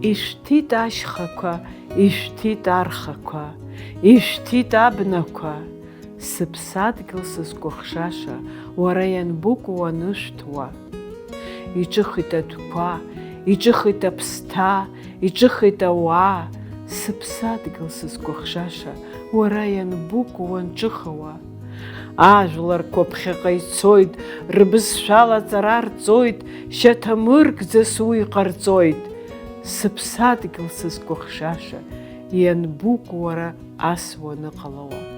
ишәҭит ашьхақәа, ишәҭит архақәа, ишәҭит абнақәа, сыԥсадгьыл сызкәыхшаша, уара ианбукәу анышәҭуа. Иҿыхеит атәқәа, иҿыхеит аԥсҭа, иҿыхеит ауаа, сыԥсадгьыл сызкәыхшаша, уара ианбукәу уанҿыхауа. Ажәларқәа ԥхьаҟа ицоит, рбызшәала аҵара рҵоит, шьаҭамыркӡас уи ҟарҵоит. Сыԥсадгьыл сызкәыхшаша, ианбукәу уара ас уаныҟалауа.